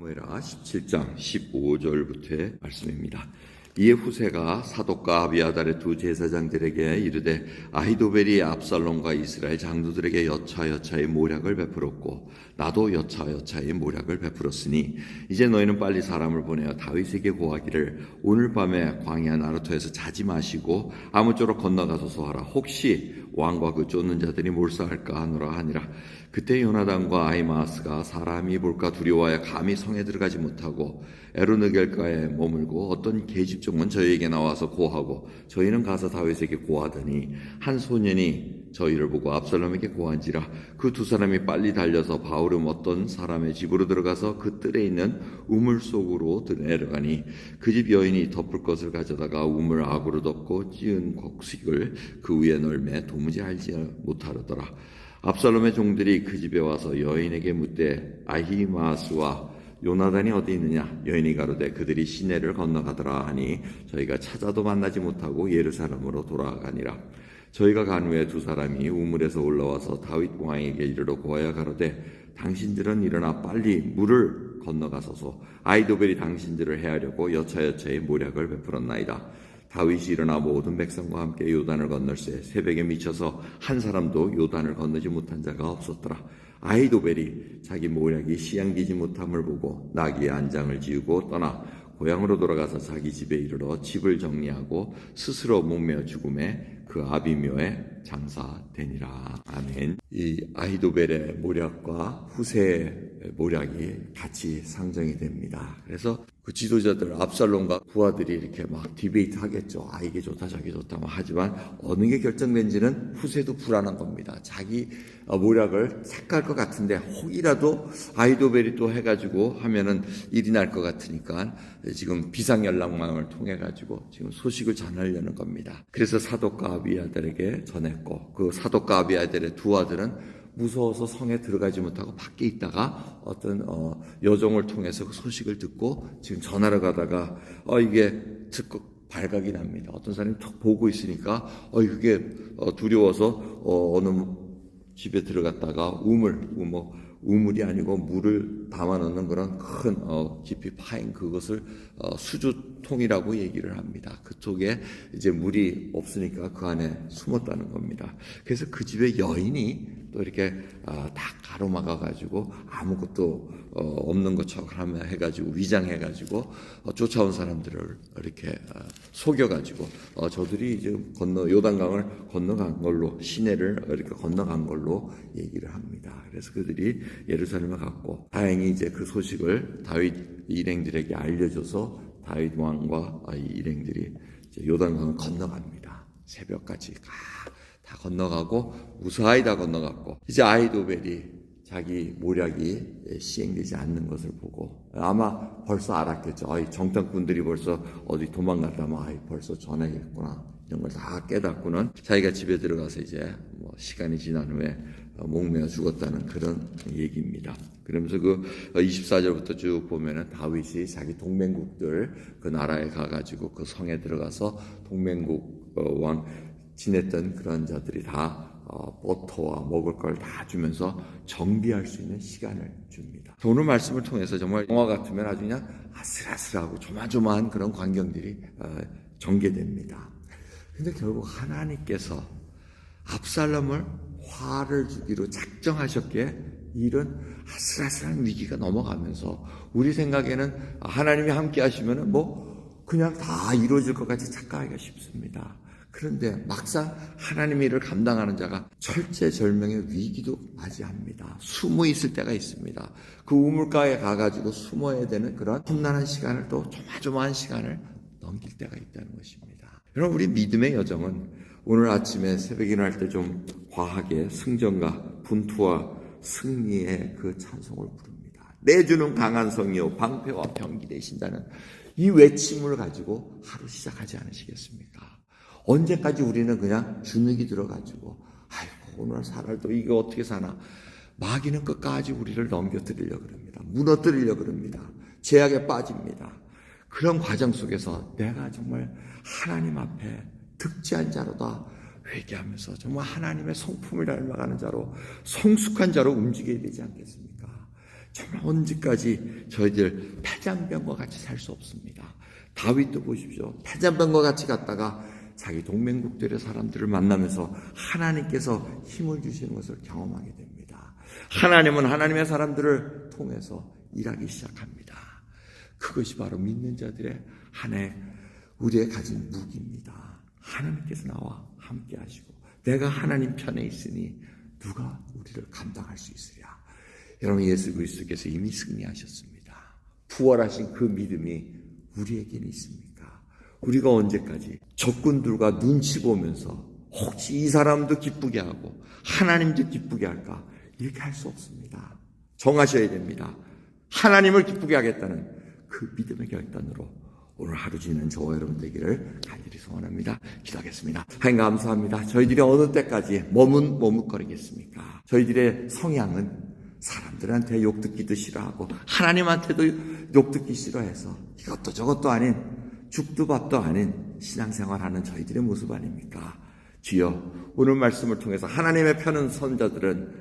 사무엘하 17장 15절부터의 말씀입니다. 이에 후세가 사독과 아비아달의 두 제사장들에게 이르되 아히도벨이 압살롬과 이스라엘 장로들에게 여차여차의 모략을 베풀었고 나도 여차여차의 모략을 베풀었으니 이제 너희는 빨리 사람을 보내어 다윗에게 고하기를 오늘 밤에 광야 나루터에서 자지 마시고 아무쪼록 건너가소서 하라. 혹시 왕과 그 쫓는 자들이 몰사할까 하노라 하니라. 그때 요나단과 아히마아스가 사람이 볼까 두려워하여 감히 성에 들어가지 못하고 에르느겔가에 머물고 어떤 계집종은 저희에게 나와서 고하고 저희는 가서 다윗에게 고하더니 한 소년이 저희를 보고 압살롬에게 고한지라. 그 두 사람이 빨리 달려서 바울음 어떤 사람의 집으로 들어가서 그 뜰에 있는 우물 속으로 내려가니 그 집 여인이 덮을 것을 가져다가 우물 악으로 덮고 찌은 곡식을 그 위에 널매 도무지 알지 못하더라. 압살롬의 종들이 그 집에 와서 여인에게 묻되 아히마아스와 요나단이 어디 있느냐? 여인이 가로되 그들이 시내를 건너가더라 하니 저희가 찾아도 만나지 못하고 예루살렘으로 돌아가니라. 저희가 간 후에 두 사람이 우물에서 올라와서 다윗 왕에게 이르러 고하여 가로되 당신들은 일어나 빨리 물을 건너가소서. 아히도벨이 당신들을 해하려고 여차여차의 모략을 베풀었나이다. 다윗이 일어나 모든 백성과 함께 요단을 건널세 새벽에 미쳐서 한 사람도 요단을 건너지 못한 자가 없었더라. 아히도벨이 자기 모략이 시양기지 못함을 보고 나귀의 안장을 지우고 떠나 고향으로 돌아가서 자기 집에 이르러 집을 정리하고 스스로 목매어 죽음에 그 아비묘에 장사되니라. 아멘. 이 아히도벨의 모략과 후세의 모략이 같이 상정이 됩니다. 그래서 그 지도자들 압살롬과 부하들이 이렇게 막 디베이트 하겠죠. 아 이게 좋다 저게 좋다 하지만 어느 게 결정된지는 후세도 불안한 겁니다. 자기 모략을 삭갈 것 같은데 혹이라도 아히도벨이 또 해가지고 하면은 일이 날 것 같으니까 지금 비상연락망을 통해 가지고 지금 소식을 전하려는 겁니다. 그래서 사독과 아비아달에게 전했고 그 사독과 아비아달의 두 아들은 무서워서 성에 들어가지 못하고 밖에 있다가 어떤 여종을 통해서 그 소식을 듣고 지금 전하러 가다가 이게 듣고 발각이 납니다. 어떤 사람이 툭 보고 있으니까 그게 두려워서 어느 집에 들어갔다가 우물이 아니고 물을 담아놓는 그런 큰 깊이 파인 그것을 수주통이라고 얘기를 합니다. 그쪽에 이제 물이 없으니까 그 안에 숨었다는 겁니다. 그래서 그 집에 여인이 또 이렇게 다 가로막아 가지고 아무것도 없는 것처럼 해가지고 위장해가지고 쫓아온 사람들을 이렇게 속여가지고 저들이 이제 요단강을 건너간 걸로 시내를 이렇게 건너간 걸로 얘기를 합니다. 그래서 그들이 예루살렘에 갔고 다행히 이제 그 소식을 다윗 일행들에게 알려줘서 다윗 왕과 이 일행들이 이제 요단강을 건너갑니다. 새벽까지 다 건너가고 무사히 다 건너갔고 이제 아히도벨이 자기 모략이 시행되지 않는 것을 보고 아마 벌써 알았겠죠. 정탐꾼들이 벌써 어디 도망갔다면 벌써 전해겠구나. 이런 걸 다 깨닫고는 자기가 집에 들어가서 이제 시간이 지난 후에 목매어 죽었다는 그런 얘기입니다. 그러면서 그 24절부터 쭉 보면은 다윗이 자기 동맹국들 그 나라에 가가지고 그 성에 들어가서 동맹국 왕 지냈던 그런 자들이 다 버터와 먹을 걸 다 주면서 정비할 수 있는 시간을 줍니다. 오늘 말씀을 통해서 정말 영화 같으면 아주 그냥 아슬아슬하고 조마조마한 그런 광경들이 전개됩니다. 근데 결국 하나님께서 압살롬을 화를 주기로 작정하셨기에 이런 아슬아슬한 위기가 넘어가면서 우리 생각에는 하나님이 함께 하시면은 그냥 다 이루어질 것 같이 착각하기가 쉽습니다. 그런데 막상 하나님의 일을 감당하는 자가 철제절명의 위기도 맞이합니다. 숨어 있을 때가 있습니다. 그 우물가에 가가지고 숨어야 되는 그런 험난한 시간을 또 조마조마한 시간을 넘길 때가 있다는 것입니다. 여러분 우리 믿음의 여정은 오늘 아침에 새벽 일어날 때 좀 과하게 승전과 분투와 승리의 그 찬송을 부릅니다. 내주는 강한 성이요 방패와 병기 되신다는 이 외침을 가지고 하루 시작하지 않으시겠습니까? 언제까지 우리는 그냥 주눅이 들어가지고 오늘 살아도 이거 어떻게 사나 마귀는 끝까지 우리를 넘겨뜨리려고 그럽니다. 무너뜨리려고 그럽니다. 죄악에 빠집니다. 그런 과정 속에서 내가 정말 하나님 앞에 득지한 자로다 회개하면서 정말 하나님의 성품을 닮아가는 자로 성숙한 자로 움직여야 되지 않겠습니까? 정말 언제까지 저희들 패잔병과 같이 살 수 없습니다. 다윗도 보십시오. 패잔병과 같이 갔다가 자기 동맹국들의 사람들을 만나면서 하나님께서 힘을 주시는 것을 경험하게 됩니다. 하나님은 하나님의 사람들을 통해서 일하기 시작합니다. 그것이 바로 믿는 자들의 한 해 우리의 가진 무기입니다. 하나님께서 나와 함께 하시고 내가 하나님 편에 있으니 누가 우리를 감당할 수 있으랴. 여러분, 예수 그리스도께서 이미 승리하셨습니다. 부활하신 그 믿음이 우리에게는 있습니까? 우리가 언제까지 적군들과 눈치 보면서 혹시 이 사람도 기쁘게 하고 하나님도 기쁘게 할까? 이렇게 할 수 없습니다. 정하셔야 됩니다. 하나님을 기쁘게 하겠다는 그 믿음의 결단으로 오늘 하루 지낸 저와 여러분 되기를 간절히 소원합니다. 기도하겠습니다. 하나님 감사합니다. 저희들이 어느 때까지 머뭇거리겠습니까? 저희들의 성향은 사람들한테 욕 듣기도 싫어하고 하나님한테도 욕 듣기 싫어해서 이것도 저것도 아닌 죽도 밥도 아닌 신앙생활하는 저희들의 모습 아닙니까? 주여, 오늘 말씀을 통해서 하나님의 편은 선 자들은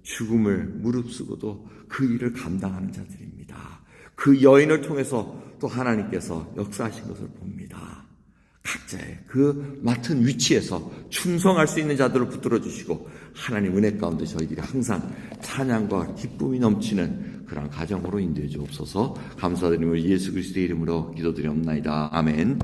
죽음을 무릅쓰고도 그 일을 감당하는 자들입니다. 그 여인을 통해서 또 하나님께서 역사하신 것을 봅니다. 각자의 그 맡은 위치에서 충성할 수 있는 자들을 붙들어 주시고 하나님 은혜 가운데 저희들이 항상 찬양과 기쁨이 넘치는 그런 가정으로 인도해 주옵소서. 감사드리며 예수 그리스도의 이름으로 기도드리옵나이다. 아멘.